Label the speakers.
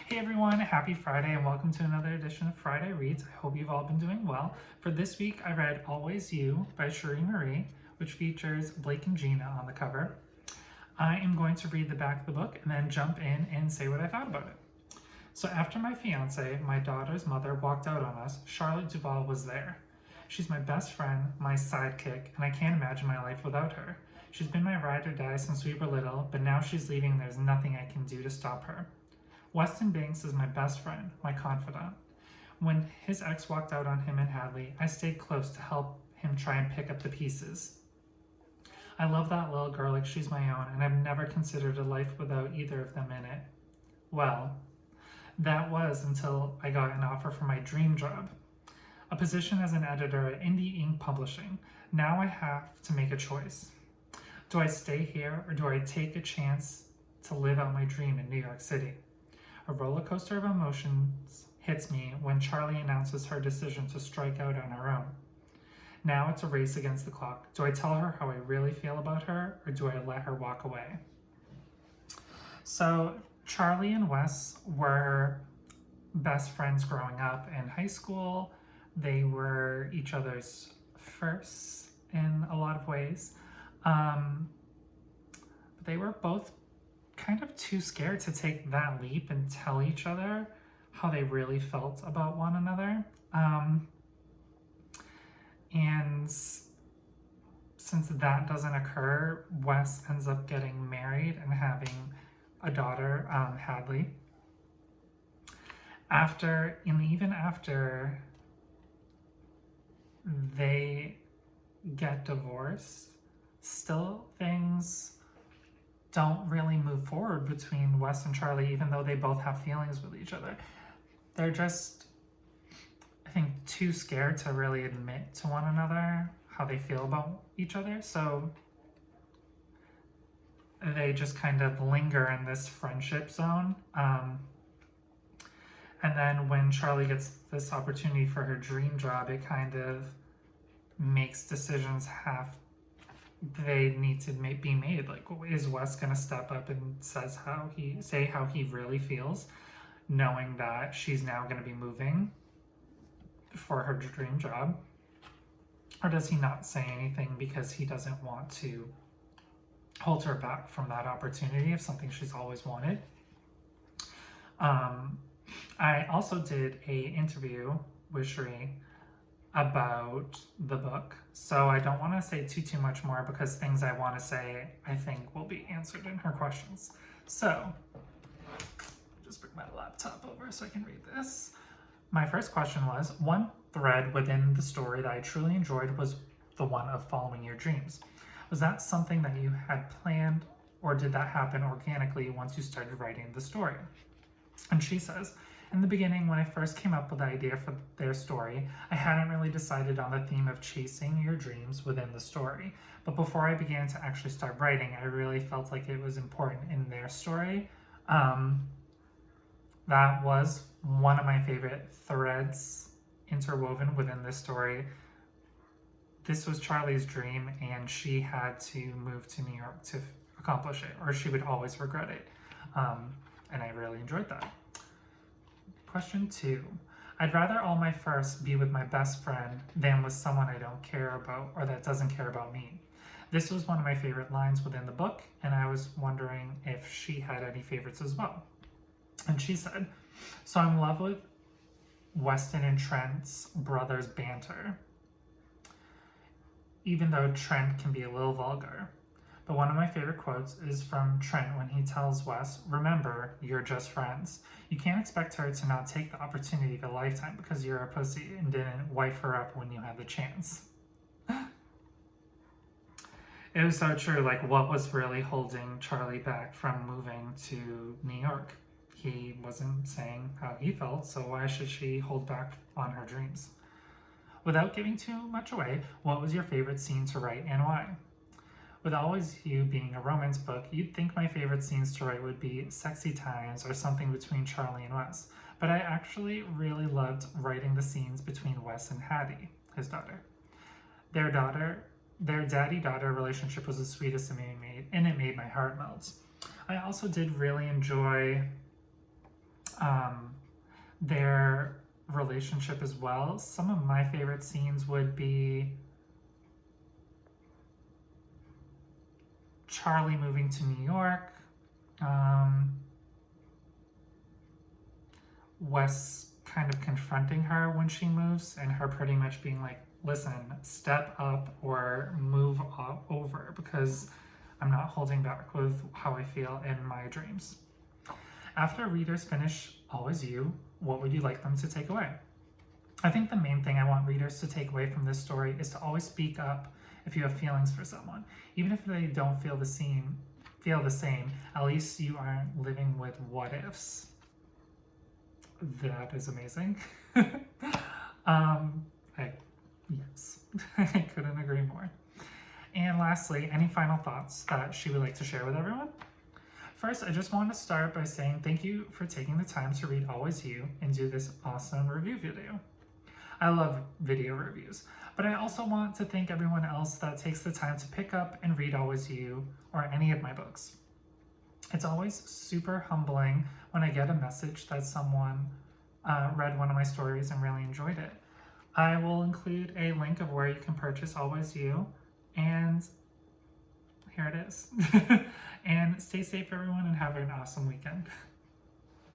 Speaker 1: Hey everyone, happy Friday and welcome to another edition of Friday Reads. I hope you've all been doing well. For this week, I read Always You by Cheri, which features Blake and Gina on the cover. I am going to read the back of the book and then jump in and say what I thought about it. So after my fiance, my daughter's mother, walked out on us, Charlotte Duvall was there. She's my best friend, my sidekick, and I can't imagine my life without her. She's been my ride or die since we were little, but now she's leaving and there's nothing I can do to stop her. Weston Banks is my best friend, my confidant. When his ex walked out on him and Hadley, I stayed close to help him try and pick up the pieces. I love that little girl like she's my own, and I've never considered a life without either of them in it. Well, that was until I got an offer for my dream job, a position as an editor at Indie Ink Publishing. Now I have to make a choice. Do I stay here or do I take a chance to live out my dream in New York City? A roller coaster of emotions hits me when Charlie announces her decision to strike out on her own. Now it's a race against the clock. Do I tell her how I really feel about her, or do I let her walk away? So Charlie and Wes were best friends growing up in high school. They were each other's firsts in a lot of ways. They were both kind of too scared to take that leap and tell each other how they really felt about one another. And since that doesn't occur, Wes ends up getting married and having a daughter, Hadley. Even after they get divorced, still things don't really move forward between Wes and Charlie, even though they both have feelings with each other. They're just, I think, too scared to really admit to one another how they feel about each other. So they just kind of linger in this friendship zone. And then when Charlie gets this opportunity for her dream job, it kind of makes decisions they need to be made. Like, is Wes gonna step up and say how he really feels, knowing that she's now gonna be moving for her dream job? Or does he not say anything because he doesn't want to hold her back from that opportunity of something she's always wanted? I also did a interview with Cheri about the book, so I don't want to say too much more because things I want to say I think will be answered in her questions. So just bring my laptop over so I can read this. My first question was, one thread within the story that I truly enjoyed was the one of following your dreams. Was that something that you had planned, or did that happen organically once you started writing the story? And she says, in the beginning, when I first came up with the idea for their story, I hadn't really decided on the theme of chasing your dreams within the story. But before I began to actually start writing, I really felt like it was important in their story. That was one of my favorite threads interwoven within this story. This was Charlie's dream, and she had to move to New York to accomplish it, or she would always regret it. And I really enjoyed that. Question 2. I'd rather all my firsts be with my best friend than with someone I don't care about or that doesn't care about me. This was one of my favorite lines within the book, and I was wondering if she had any favorites as well. And she said, so I'm in love with Weston and Trent's brothers' banter, even though Trent can be a little vulgar. But one of my favorite quotes is from Trent when he tells Wes, remember, you're just friends. You can't expect her to not take the opportunity of a lifetime because you're a pussy and didn't wife her up when you had the chance. It was so true. Like, what was really holding Charlie back from moving to New York? He wasn't saying how he felt, so why should she hold back on her dreams? Without giving too much away, what was your favorite scene to write and why? With Always You being a romance book, you'd think my favorite scenes to write would be sexy times or something between Charlie and Wes, but I actually really loved writing the scenes between Wes and Hadley, his daughter. Their daddy-daughter relationship was the sweetest and it made my heart melt. I also did really enjoy their relationship as well. Some of my favorite scenes would be Charlie moving to New York, Wes kind of confronting her when she moves, and her pretty much being like, listen, step up or move over, because I'm not holding back with how I feel in my dreams. After readers finish Always You, what would you like them to take away? I think the main thing I want readers to take away from this story is to always speak up if you have feelings for someone. Even if they don't feel the same, at least you aren't living with what ifs. That is amazing. Yes, I couldn't agree more. And lastly, any final thoughts that she would like to share with everyone? First, I just want to start by saying thank you for taking the time to read Always You and do this awesome review video. I love video reviews, but I also want to thank everyone else that takes the time to pick up and read Always You or any of my books. It's always super humbling when I get a message that someone read one of my stories and really enjoyed it. I will include a link of where you can purchase Always You, and here it is. And stay safe, everyone, and have an awesome weekend.